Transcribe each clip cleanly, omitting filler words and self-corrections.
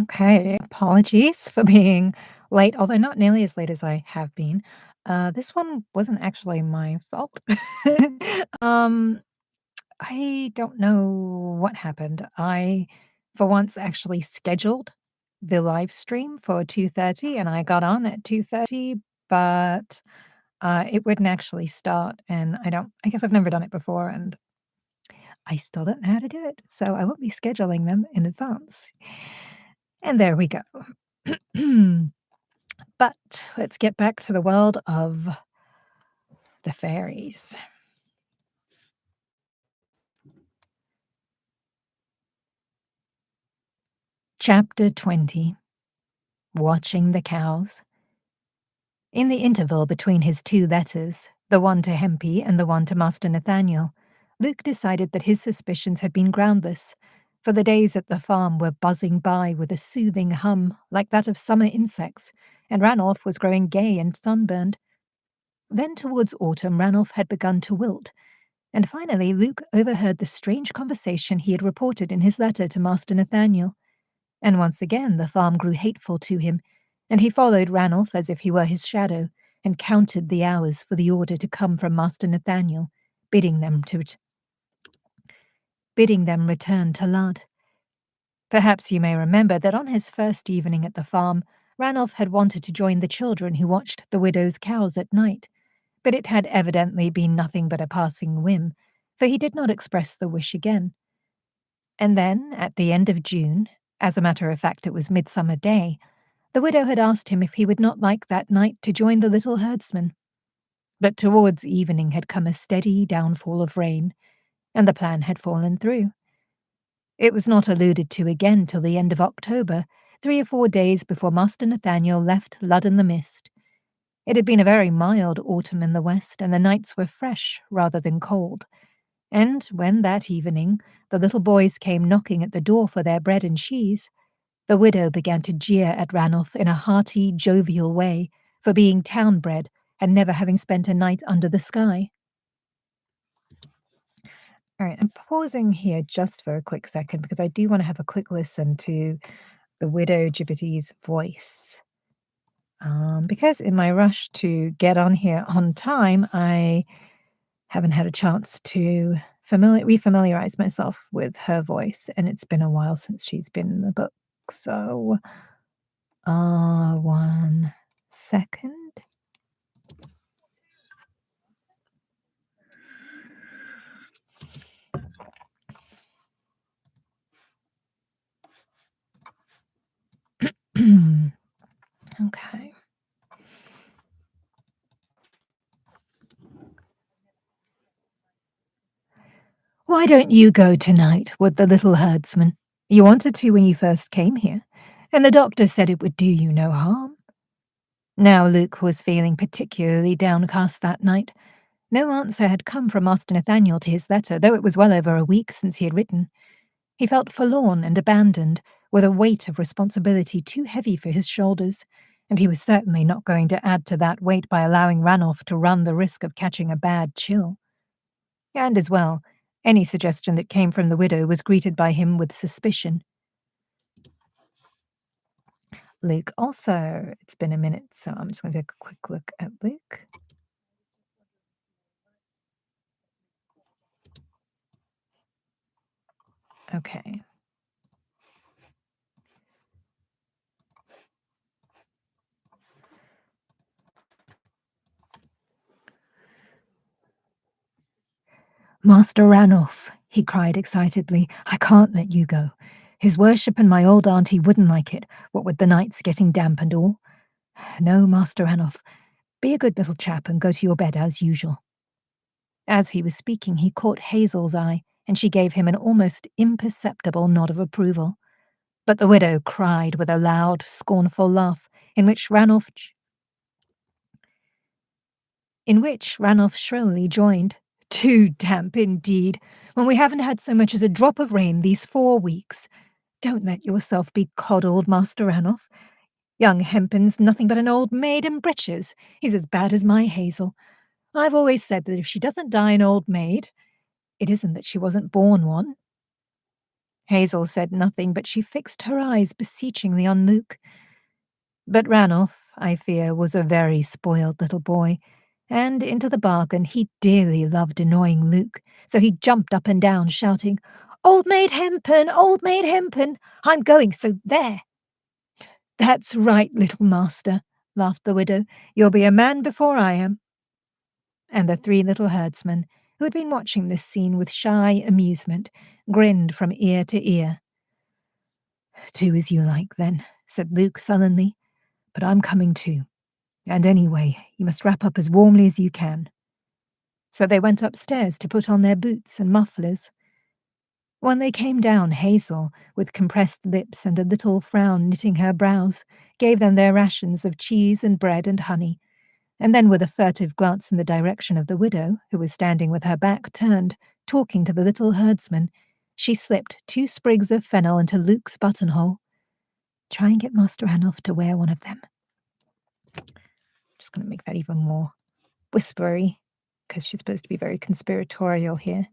Okay, apologies for being late, although not nearly as late as I have been. This one wasn't actually my fault. Um, I don't know what happened. I, for once, actually scheduled the live stream for 2:30, and I got on at 2:30, but, it wouldn't actually start, and I guess I've never done it before, and I still don't know how to do it, so I won't be scheduling them in advance. And there we go. But let's get back to the world of the fairies. Chapter 20. Watching the Cows. In the interval between his two letters, the one to Hempy and the one to Master Nathaniel, Luke decided that his suspicions had been groundless, for the days at the farm were buzzing by with a soothing hum like that of summer insects, and Ranulph was growing gay and sunburned. Then towards autumn Ranulph had begun to wilt, and finally Luke overheard the strange conversation he had reported in his letter to Master Nathaniel. And once again the farm grew hateful to him, and he followed Ranulph as if he were his shadow, and counted the hours for the order to come from Master Nathaniel, bidding them to bidding them return to Lud. Perhaps you may remember that on his first evening at the farm, Ranulph had wanted to join the children who watched the widow's cows at night, but it had evidently been nothing but a passing whim, for he did not express the wish again. And then, at the end of June, as a matter of fact it was Midsummer Day, the widow had asked him if he would not like that night to join the little herdsman. But towards evening had come a steady downfall of rain, and the plan had fallen through. It was not alluded to again till the end of October, 3 or 4 days before Master Nathaniel left Lud-in-the-Mist. It had been a very mild autumn in the west, and the nights were fresh rather than cold. And when that evening the little boys came knocking at the door for their bread and cheese, the widow began to jeer at Ranulph in a hearty, jovial way for being town-bred and never having spent a night under the sky. All right, I'm pausing here just for a quick second because I do want to have a quick listen to the widow Jibbity's voice. Because in my rush to get on here on time, I haven't had a chance to refamiliarize myself with her voice, and it's been a while since she's been in the book. So, 1 second. Okay. Why don't you go tonight with the little herdsman? You wanted to when you first came here, and the doctor said it would do you no harm. Now Luke was feeling particularly downcast that night. No answer had come from Master Nathaniel to his letter, though it was well over a week since he had written. He felt forlorn and abandoned, with a weight of responsibility too heavy for his shoulders, and he was certainly not going to add to that weight by allowing Ranulph to run the risk of catching a bad chill. And as well, any suggestion that came from the widow was greeted by him with suspicion. Luke also, it's been a minute, so I'm just going to take a quick look at Luke. Okay. Master Ranulph, he cried excitedly, I can't let you go. His worship and my old auntie wouldn't like it, what with the nights getting damp and all. No, Master Ranulph, be a good little chap and go to your bed as usual. As he was speaking, he caught Hazel's eye, and she gave him an almost imperceptible nod of approval. But the widow cried with a loud, scornful laugh, in which Ranulph shrilly joined. Too damp indeed, when we haven't had so much as a drop of rain these 4 weeks. Don't let yourself be coddled, Master Ranulph. Young Hempin's nothing but an old maid in breeches. He's as bad as my Hazel. I've always said that if she doesn't die an old maid, it isn't that she wasn't born one. Hazel said nothing, but she fixed her eyes beseechingly on Luke. But Ranulph, I fear, was a very spoiled little boy, and into the bargain he dearly loved annoying Luke, so he jumped up and down, shouting, "Old Maid Hempen! Old Maid Hempen! I'm going, so there!" "That's right, little master," laughed the widow. "You'll be a man before I am." And the three little herdsmen, who had been watching this scene with shy amusement, grinned from ear to ear. "Do as you like, then," said Luke sullenly, "but I'm coming too. And anyway, you must wrap up as warmly as you can." So they went upstairs to put on their boots and mufflers. When they came down, Hazel, with compressed lips and a little frown knitting her brows, gave them their rations of cheese and bread and honey, and then with a furtive glance in the direction of the widow, who was standing with her back turned, talking to the little herdsman, she slipped 2 sprigs of fennel into Luke's buttonhole. "Try and get Master Ranulph to wear one of them." Just going to make that even more whispery, because she's supposed to be very conspiratorial here.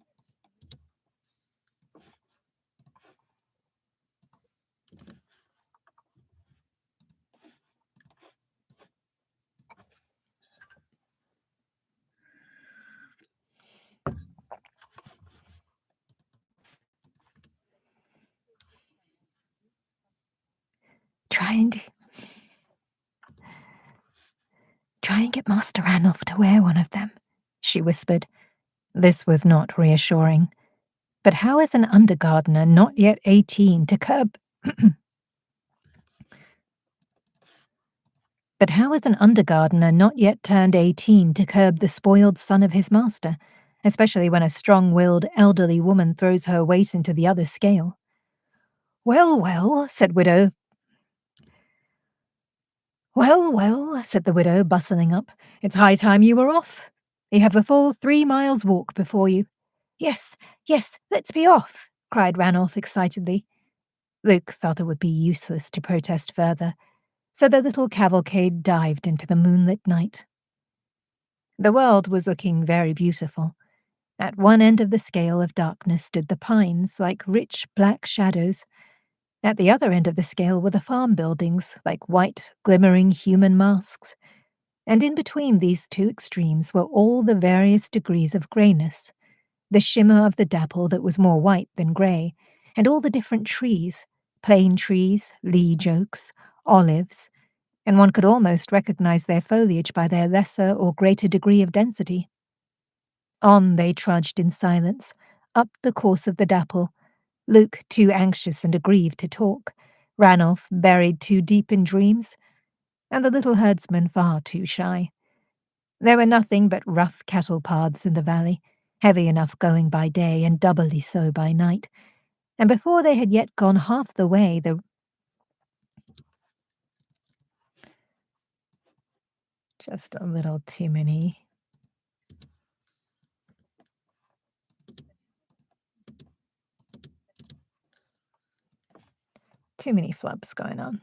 Try and get Master Ranulph to wear one of them," she whispered. This was not reassuring. But how is an undergardener not yet 18 to curb But how is an undergardener not yet turned 18 to curb the spoiled son of his master, especially when a strong-willed elderly woman throws her weight into the other scale? "Well, well," said the widow, bustling up, "it's high time you were off. You have a full 3 miles walk before you." "Yes, yes, let's be off," cried Ranulph excitedly. Luke felt it would be useless to protest further, so the little cavalcade dived into the moonlit night. The world was looking very beautiful. At one end of the scale of darkness stood the pines, like rich black shadows. At the other end of the scale were the farm buildings, like white, glimmering human masks. And in between these two extremes were all the various degrees of greyness, the shimmer of the dapple that was more white than grey, and all the different trees, plane trees, leage oaks, olives, and one could almost recognize their foliage by their lesser or greater degree of density. On they trudged in silence, up the course of the dapple, Luke too anxious and aggrieved to talk, Ranulph buried too deep in dreams, and the little herdsman far too shy. There were nothing but rough cattle paths in the valley, heavy enough going by day and doubly so by night, and before they had yet gone half the way, just a little too many. Too many flubs going on.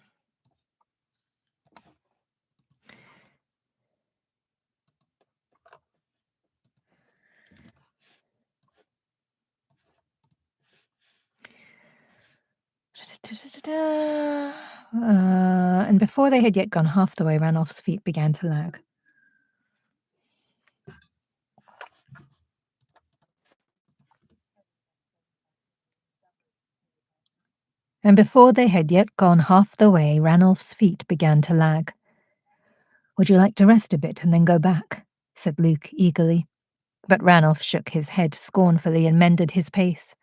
And before they had yet gone half the way, Ranulph's feet began to lag. And before they had yet gone half the way, Ranulph's feet began to lag. "Would you like to rest a bit and then go back?" said Luke eagerly. But Ranulph shook his head scornfully and mended his pace.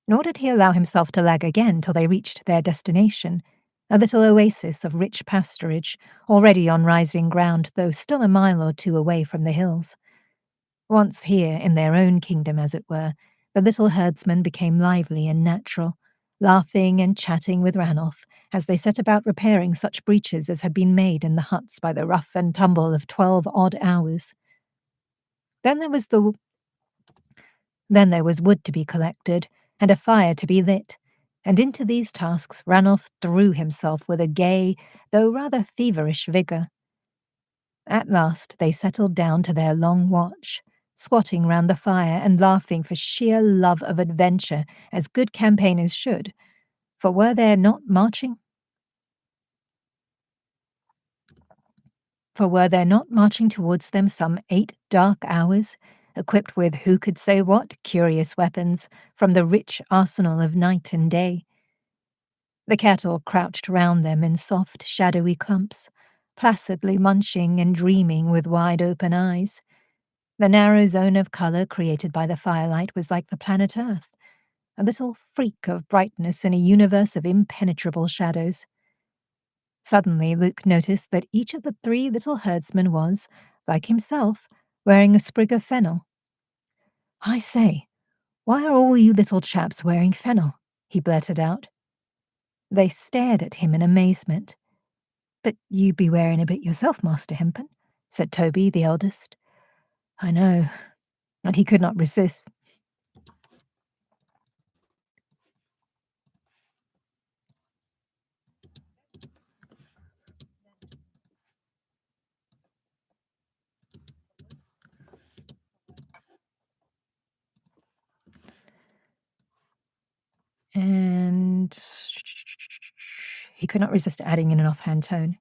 Nor did he allow himself to lag again till they reached their destination, a little oasis of rich pasturage, already on rising ground, though still a mile or two away from the hills. Once here, in their own kingdom as it were, the little herdsman became lively and natural, laughing and chatting with Ranulph as they set about repairing such breaches as had been made in the huts by the rough and tumble of 12 odd hours. Then there was wood to be collected, and a fire to be lit, and into these tasks Ranulph threw himself with a gay, though rather feverish vigour. At last they settled down to their long watch, squatting round the fire and laughing for sheer love of adventure, as good campaigners should. For were there not marching towards them some 8 dark hours, equipped with who could say what curious weapons from the rich arsenal of night and day? The cattle crouched round them in soft, shadowy clumps, placidly munching and dreaming with wide open eyes. The narrow zone of colour created by the firelight was like the planet Earth, a little freak of brightness in a universe of impenetrable shadows. Suddenly, Luke noticed that each of the 3 little herdsmen was, like himself, wearing a sprig of fennel. "I say, why are all you little chaps wearing fennel?" he blurted out. They stared at him in amazement. "But you be wearing a bit yourself, Master Hempen," said Toby, the eldest. "I know," and he could not resist. And he could not resist adding in an offhand tone.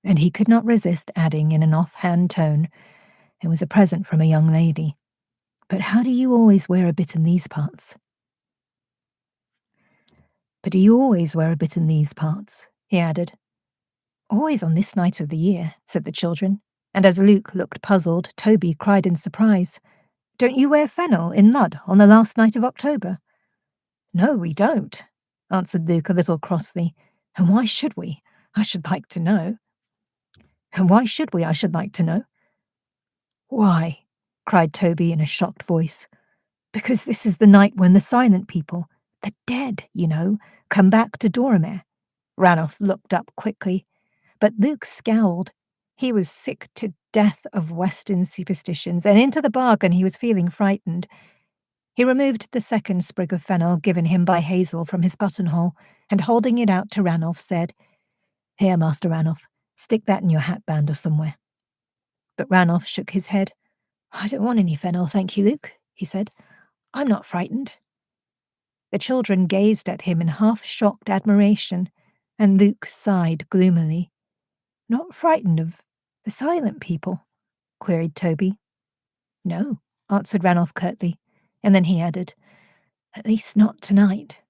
And he could not resist adding in an offhand tone, "It was a present from a young lady. But how do you always wear a bit in these parts?" "But do you always wear a bit in these parts?" he added. "Always on this night of the year," said the children, and as Luke looked puzzled, Toby cried in surprise, "Don't you wear fennel in Lud on the last night of October?" "No, we don't," answered Luke a little crossly. "And why should we? I should like to know." "And why should we, I should like to know?" "Why," cried Toby in a shocked voice, "because this is the night when the silent people, the dead, you know, come back to Dorimare." Ranulph looked up quickly, but Luke scowled. He was sick to death of Western superstitions, and into the bargain he was feeling frightened. He removed the second sprig of fennel given him by Hazel from his buttonhole, and holding it out to Ranulph, said, "Here, Master Ranulph, stick that in your hatband or somewhere." But Ranulph shook his head. "I don't want any fennel, thank you, Luke," he said. "I'm not frightened." The children gazed at him in half-shocked admiration, and Luke sighed gloomily. "Not frightened of the silent people?" queried Toby. "No," answered Ranulph curtly, and then he added, "At least not tonight."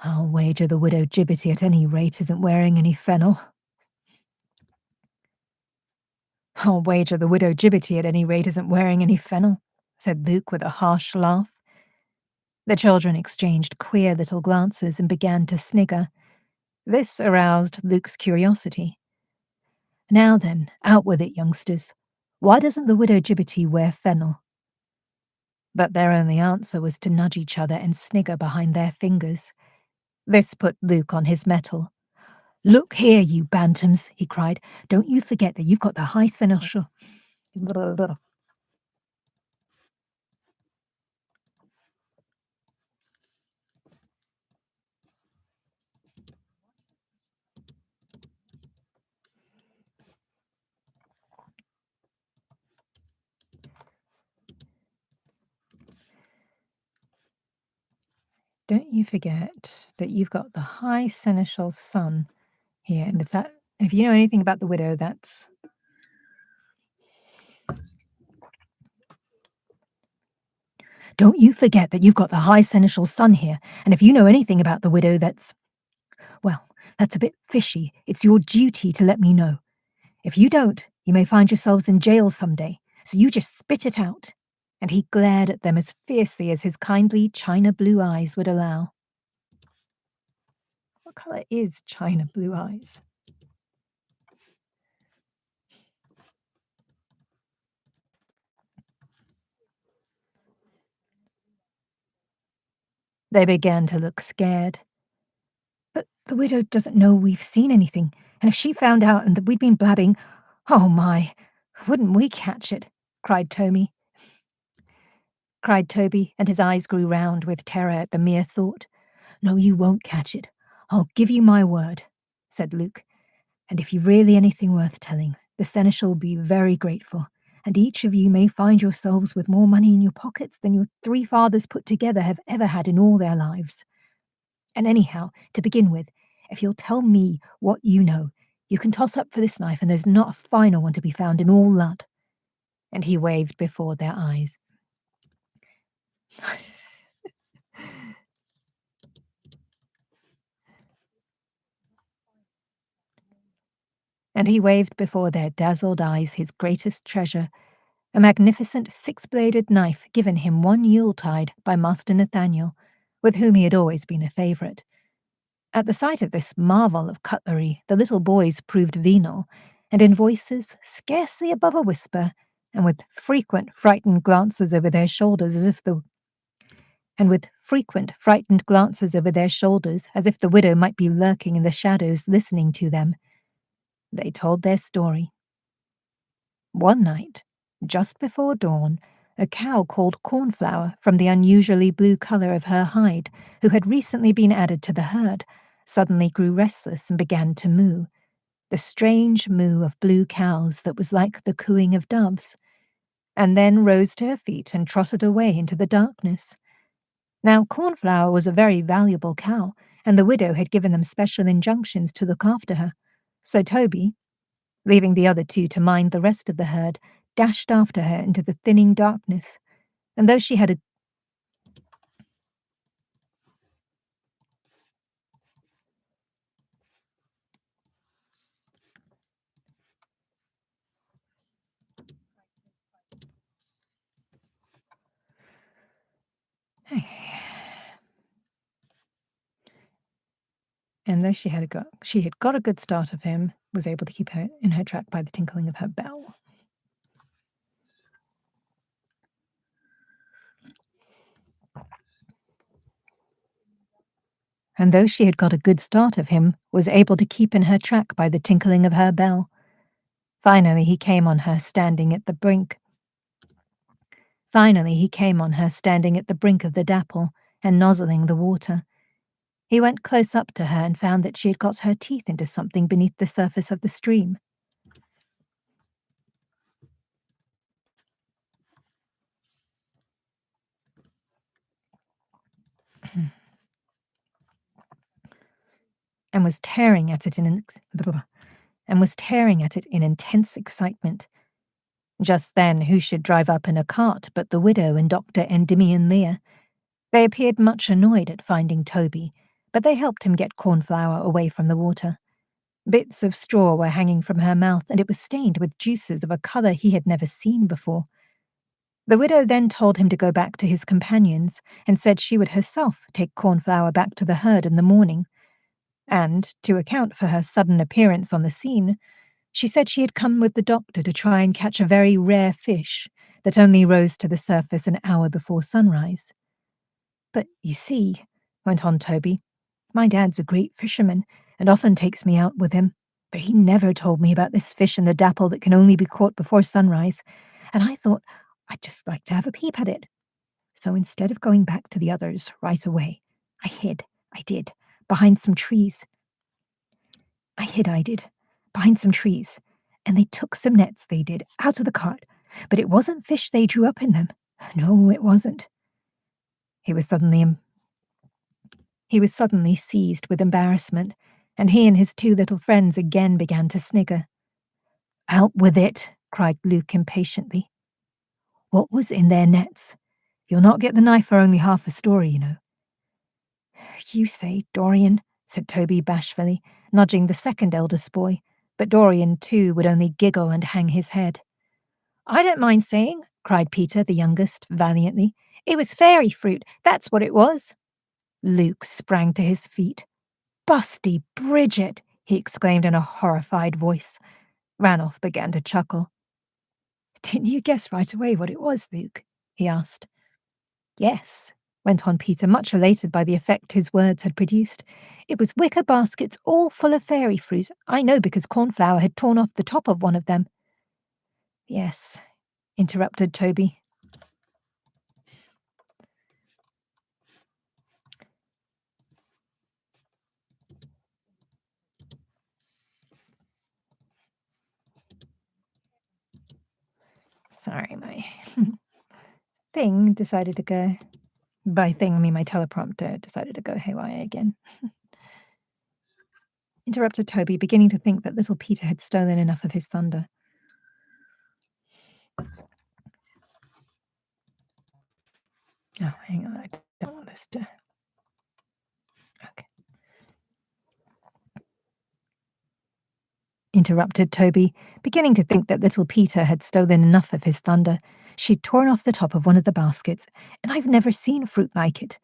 "I'll wager the widow Gibbety at any rate isn't wearing any fennel." "I'll wager the widow Gibbety at any rate isn't wearing any fennel," said Luke with a harsh laugh. The children exchanged queer little glances and began to snigger. This aroused Luke's curiosity. "Now then, out with it, youngsters. Why doesn't the widow Gibbety wear fennel?" But their only answer was to nudge each other and snigger behind their fingers. This put Luke on his mettle. "Look here, you bantams," he cried. "Don't you forget that you've got the high seneschal." "Don't you forget that you've got the high seneschal's son here, and if you know anything about the widow, that's—" "Don't you forget that you've got the high seneschal's son here, and if you know anything about the widow, well, that's a bit fishy. It's your duty to let me know. If you don't, you may find yourselves in jail some day, so you just spit it out." And he glared at them as fiercely as his kindly china blue eyes would allow. What colour is china blue eyes? They began to look scared. "But the widow doesn't know we've seen anything, and if she found out and that we'd been blabbing, oh my, wouldn't we catch it?" cried Toby, and his eyes grew round with terror at the mere thought. "No, you won't catch it. I'll give you my word," said Luke. And if you've really anything worth telling, the seneschal will be very grateful, and each of you may find yourselves with more money in your pockets than your 3 fathers put together have ever had in all their lives. And anyhow, to begin with, if you'll tell me what you know, you can toss up for this knife, and there's not a finer one to be found in all Lud." And he waved before their eyes. And he waved before their dazzled eyes his greatest treasure, a magnificent 6-bladed knife given him one Yuletide by Master Nathaniel, with whom he had always been a favourite. At the sight of this marvel of cutlery, the little boys proved venal, and in voices scarcely above a whisper, and with frequent frightened glances over their shoulders as if the widow might be lurking in the shadows listening to them, they told their story. One night, just before dawn, a cow called Cornflower, from the unusually blue colour of her hide, who had recently been added to the herd, suddenly grew restless and began to moo, the strange moo of blue cows that was like the cooing of doves, and then rose to her feet and trotted away into the darkness. Now, Cornflower was a very valuable cow, and the widow had given them special injunctions to look after her. So Toby, leaving the other two to mind the rest of the herd, dashed after her into the thinning darkness, and though she had a and though she had got a good start of him, was able to keep her in her track by the tinkling of her bell. And though she had got a good start of him, was able to keep in her track by the tinkling of her bell. Finally, he came on her standing at the brink. Finally, he came on her standing at the brink of the dapple and nozzling the water. He went close up to her and found that she had got her teeth into something beneath the surface of the stream. and was tearing at it in intense excitement. Just then, who should drive up in a cart but the widow and Dr. Endymion Lear? They appeared much annoyed at finding Toby, but they helped him get Cornflower away from the water. Bits of straw were hanging from her mouth, and it was stained with juices of a colour he had never seen before. The widow then told him to go back to his companions, and said she would herself take Cornflower back to the herd in the morning. And, to account for her sudden appearance on the scene, she said she had come with the doctor to try and catch a very rare fish that only rose to the surface an hour before sunrise. "But, you see," went on Toby, "my dad's a great fisherman, and often takes me out with him, but he never told me about this fish in the dapple that can only be caught before sunrise, and I thought I'd just like to have a peep at it. So instead of going back to the others right away, I did, behind some trees. I did, behind some trees, and they took some nets, they did, out of the cart, but it wasn't fish they drew up in them. No, it wasn't." He was suddenly seized with embarrassment, and he and his two little friends again began to snigger. "Out with it," cried Luke impatiently. "What was in their nets? You'll not get the knife for only half a story, you know." "You say, Dorian," said Toby bashfully, nudging the second eldest boy, but Dorian, too, would only giggle and hang his head. "I don't mind saying," cried Peter, the youngest, valiantly. "It was fairy fruit, that's what it was." Luke sprang to his feet. "Busty Bridget!" he exclaimed in a horrified voice. Ranulph began to chuckle. "Didn't you guess right away what it was, Luke?" he asked. "Yes," went on Peter, much elated by the effect his words had produced. "It was wicker baskets all full of fairy fruit. I know because Cornflower had torn off the top of one of them." "Yes," interrupted Toby. Sorry, my thing decided to go. By thing, I mean my teleprompter decided to go haywire again. Interrupted Toby, beginning to think that little Peter had stolen enough of his thunder. Oh, hang on, I don't want this to... Okay. Interrupted Toby, beginning to think that little Peter had stolen enough of his thunder. She'd torn off the top of one of the baskets, and I've never seen fruit like it.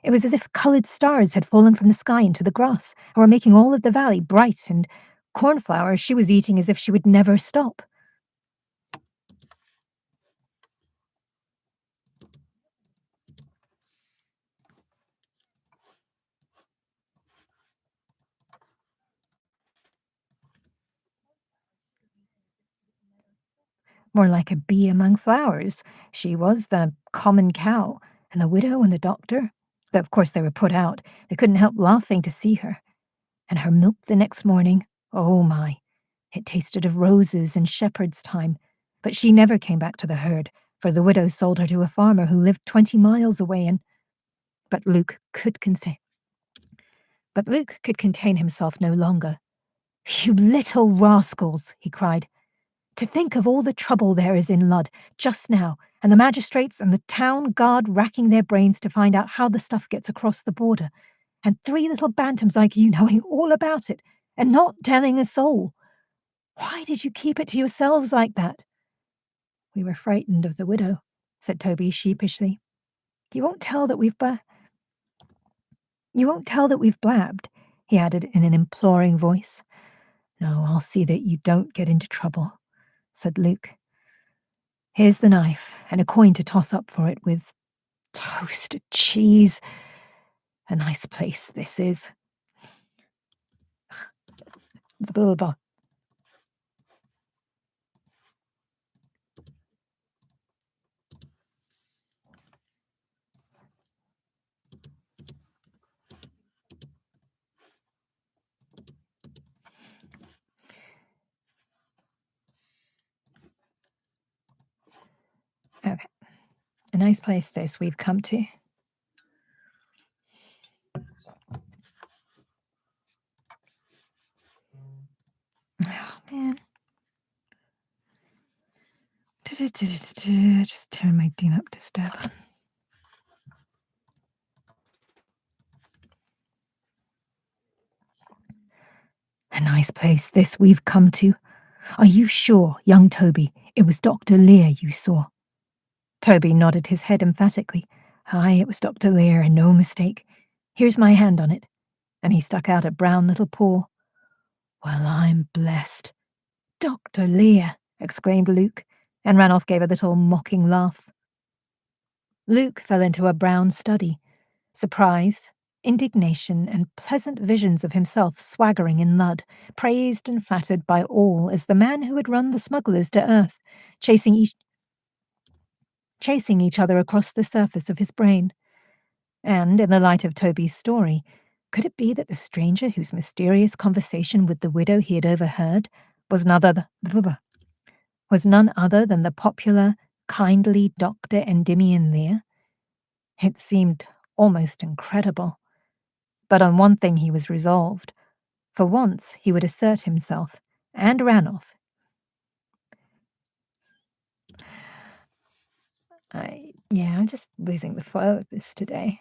It was as if coloured stars had fallen from the sky into the grass, and were making all of the valley bright, and cornflowers she was eating as if she would never stop. More like a bee among flowers, she was, than a common cow, and the widow and the doctor, though of course they were put out, they couldn't help laughing to see her. And her milk the next morning, oh my, it tasted of roses and shepherd's time, but she never came back to the herd, for the widow sold her to a farmer who lived 20 miles away, and... But Luke could contain himself no longer. "You little rascals," he cried. "To think of all the trouble there is in Lud just now, and the magistrates and the town guard racking their brains to find out how the stuff gets across the border, and 3 little bantams like you knowing all about it, and not telling a soul. Why did you keep it to yourselves like that?" "We were frightened of the widow," said Toby sheepishly. You won't tell that we've blabbed," he added in an imploring voice. "No, I'll see that you don't get into trouble," said Luke. "Here's the knife, and a coin to toss up for it with toasted cheese. A nice place this is." Blah, blah. Okay. A nice place this we've come to. Oh, man. Just turn my Do Not Disturb on. A nice place this we've come to. Are you sure, young Toby, it was Dr. Lear you saw? Toby nodded his head emphatically. Aye, it was Dr. Lear, and no mistake. Here's my hand on it. And he stuck out a brown little paw. Well, I'm blessed. Dr. Lear, exclaimed Luke, and Ranulph gave a little mocking laugh. Luke fell into a brown study. Surprise, indignation, and pleasant visions of himself swaggering in Lud, praised and flattered by all as the man who had run the smugglers to earth, chasing each other across the surface of his brain. And, in the light of Toby's story, could it be that the stranger whose mysterious conversation with the widow he had overheard was none other than the popular, kindly Dr. Endymion Lear? It seemed almost incredible. But on one thing he was resolved. For once he would assert himself, and Ranulph. I'm just losing the flow of this today.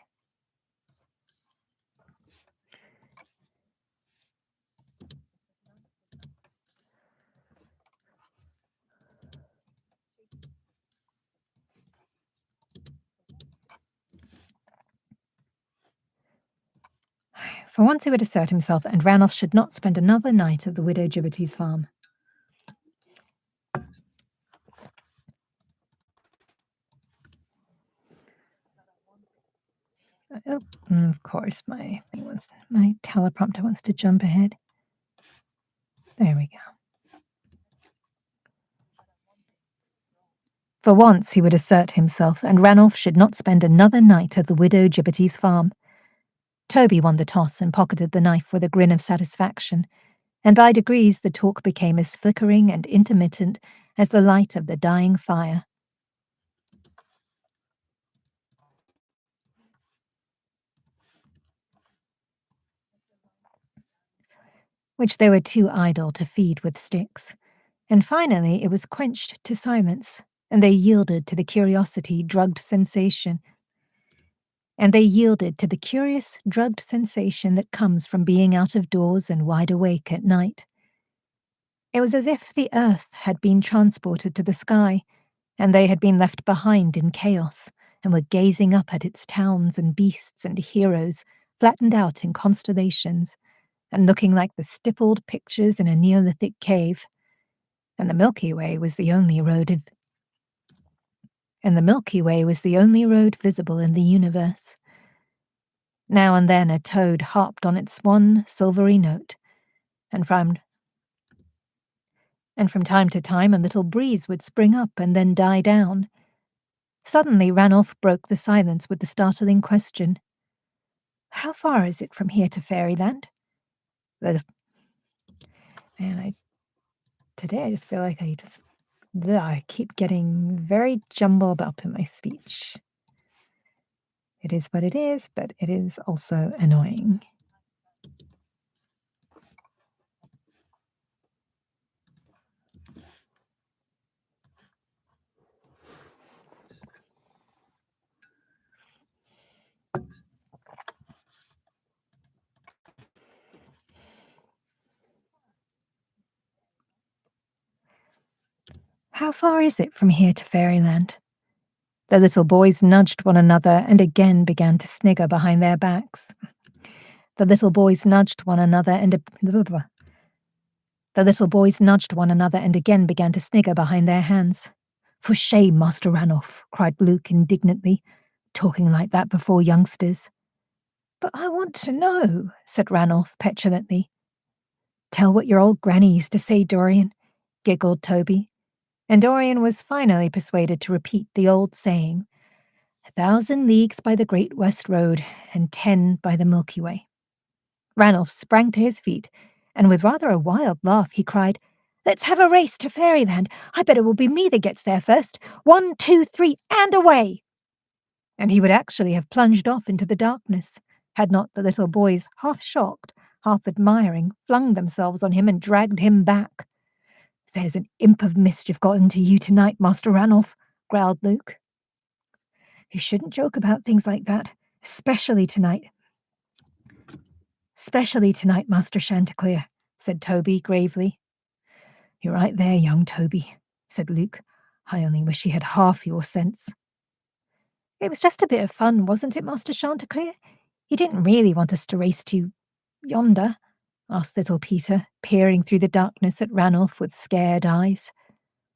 For once he would assert himself, and Ranulph should not spend another night at the widow Gibberty's farm. Oh, of course, my teleprompter wants to jump ahead. There we go. For once he would assert himself, and Ranulph should not spend another night at the widow Gibberty's farm. Toby won the toss and pocketed the knife with a grin of satisfaction, and by degrees the talk became as flickering and intermittent as the light of the dying fire. Which they were too idle to feed with sticks, and finally it was quenched to silence, and they yielded to the curious drugged sensation that comes from being out of doors and wide awake at night. It was as if the earth had been transported to the sky, and they had been left behind in chaos, and were gazing up at its towns and beasts and heroes, flattened out in constellations, and looking like the stippled pictures in a Neolithic cave. And the Milky Way was the only road visible in the universe. Now and then a toad harped on its one silvery note, and from time to time a little breeze would spring up and then die down. Suddenly Ranulph broke the silence with the startling question, "How far is it from here to Fairyland?" Today I just feel like I keep getting very jumbled up in my speech. It is what it is, but it is also annoying. How far is it from here to Fairyland? The little boys nudged one another and again began to snigger behind their backs. The little boys nudged one another and again began to snigger behind their hands. "For shame, Master Ranulph," cried Luke indignantly, "talking like that before youngsters." "But I want to know," said Ranulph petulantly. "Tell what your old granny used to say, Dorian," giggled Toby, and Dorian was finally persuaded to repeat the old saying, "1,000 leagues by the Great West Road, and 10 by the Milky Way." Ranulph sprang to his feet, and with rather a wild laugh he cried, "Let's have a race to Fairyland. I bet it will be me that gets there first. 1, 2, 3, and away!" And he would actually have plunged off into the darkness, had not the little boys, half shocked, half admiring, flung themselves on him and dragged him back. "There's an imp of mischief got into you tonight, Master Ranulph," growled Luke. "You shouldn't joke about things like that, especially tonight, Master Chanticleer," said Toby gravely. "You're right there, young Toby," said Luke. "I only wish he had half your sense." "It was just a bit of fun, wasn't it, Master Chanticleer? You didn't really want us to race to yonder?" asked little Peter, peering through the darkness at Ranulph with scared eyes.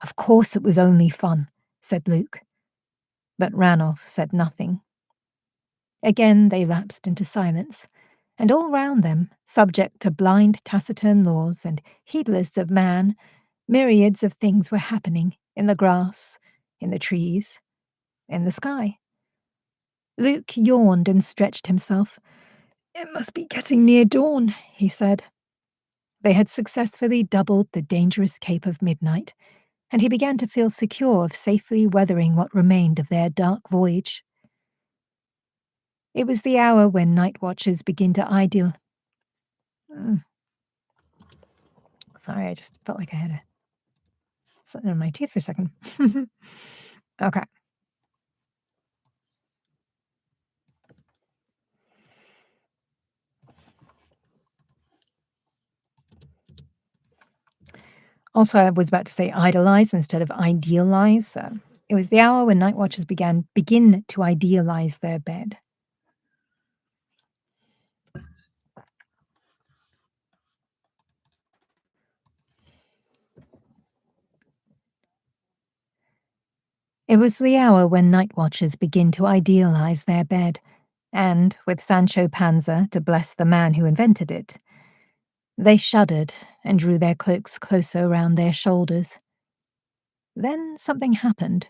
"Of course it was only fun," said Luke. But Ranulph said nothing. Again they lapsed into silence, and all round them, subject to blind taciturn laws and heedless of man, myriads of things were happening in the grass, in the trees, in the sky. Luke yawned and stretched himself. "It must be getting near dawn," he said. They had successfully doubled the dangerous Cape of Midnight, and he began to feel secure of safely weathering what remained of their dark voyage. It was the hour when night watchers begin to ideal. Sorry, I just felt like I had something in my teeth for a second. Okay. Also, I was about to say idolize instead of idealize. It was the hour when night watchers begin to idealize their bed. It was the hour when night watchers begin to idealize their bed, and, with Sancho Panza to bless the man who invented it, they shuddered and drew their cloaks closer round their shoulders. Then something happened.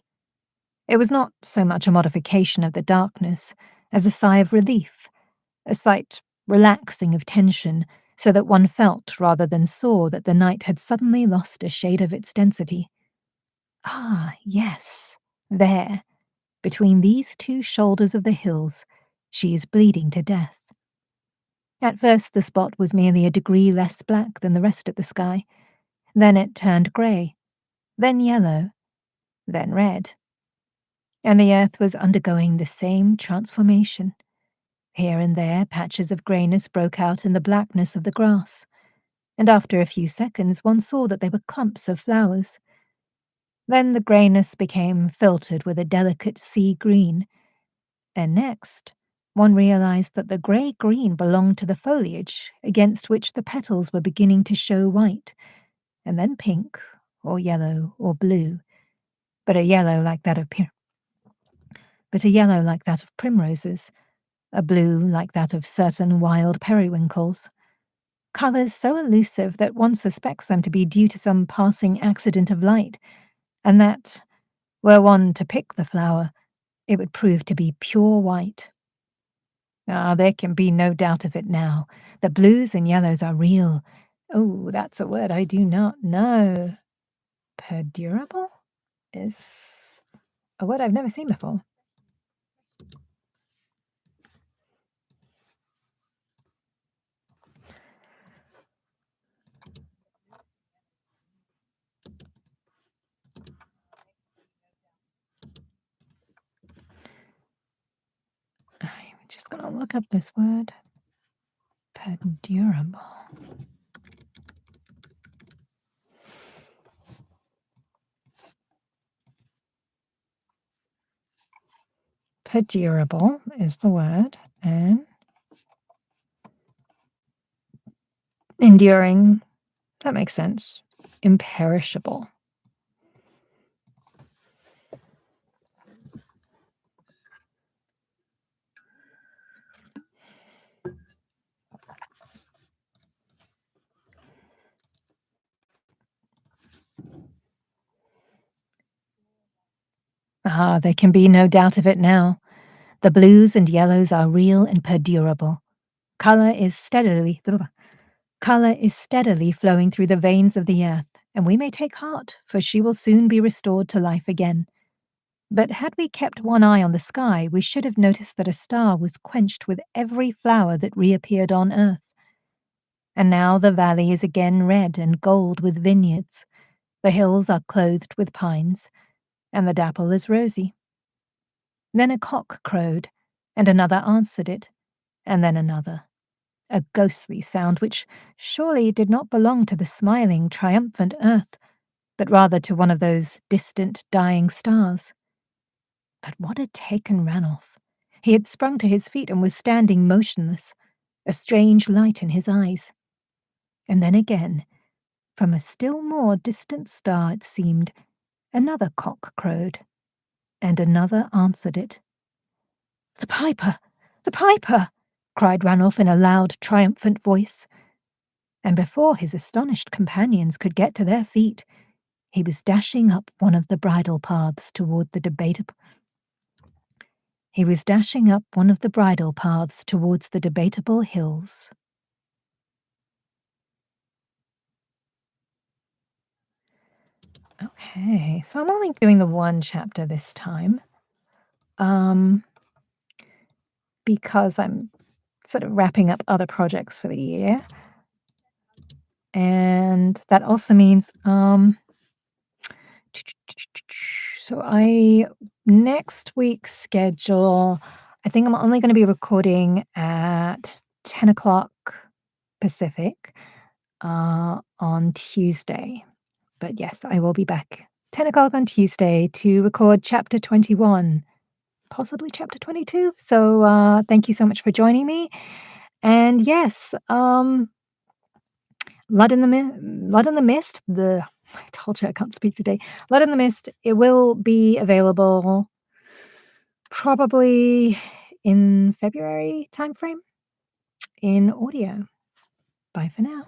It was not so much a modification of the darkness as a sigh of relief, a slight relaxing of tension so that one felt rather than saw that the night had suddenly lost a shade of its density. Ah, yes, there, between these two shoulders of the hills, she is bleeding to death. At first the spot was merely a degree less black than the rest of the sky. Then it turned grey, then yellow, then red. And the earth was undergoing the same transformation. Here and there patches of greyness broke out in the blackness of the grass, and after a few seconds one saw that they were clumps of flowers. Then the greyness became filtered with a delicate sea green, and next one realized that the grey-green belonged to the foliage against which the petals were beginning to show white, and then pink, or yellow, or blue, but a yellow like that of primroses, a blue like that of certain wild periwinkles. Colours so elusive that one suspects them to be due to some passing accident of light, and that, were one to pick the flower, it would prove to be pure white. Ah, there can be no doubt of it now. The blues and yellows are real. Oh, that's a word I do not know. Perdurable is a word I've never seen before. I'm just going to look up this word. Perdurable. Perdurable is the word, and enduring, that makes sense. Imperishable. Ah, there can be no doubt of it now. The blues and yellows are real and perdurable. Colour is steadily flowing through the veins of the earth, and we may take heart, for she will soon be restored to life again. But had we kept one eye on the sky, we should have noticed that a star was quenched with every flower that reappeared on earth. And now the valley is again red and gold with vineyards. The hills are clothed with pines, and the dapple is rosy. Then a cock crowed, and another answered it, and then another. A ghostly sound which surely did not belong to the smiling, triumphant earth, but rather to one of those distant, dying stars. But what had taken Ranulph? He had sprung to his feet and was standing motionless, a strange light in his eyes. And then again, from a still more distant star, it seemed, another cock crowed, and another answered it. "The piper! The piper!" cried Ranulph in a loud, triumphant voice. And before his astonished companions could get to their feet, he was dashing up one of the bridle paths toward the debatable hills. Okay, so I'm only doing the one chapter this time, because I'm sort of wrapping up other projects for the year. And that also means, next week's schedule, I think I'm only gonna be recording at 10 o'clock Pacific, on Tuesday. But yes, I will be back 10 o'clock on Tuesday to record chapter 21, possibly chapter 22. So, thank you so much for joining me. And yes, Lud-in-the-Mist, I told you I can't speak today. Lud-in-the-Mist, it will be available probably in February timeframe in audio. Bye for now.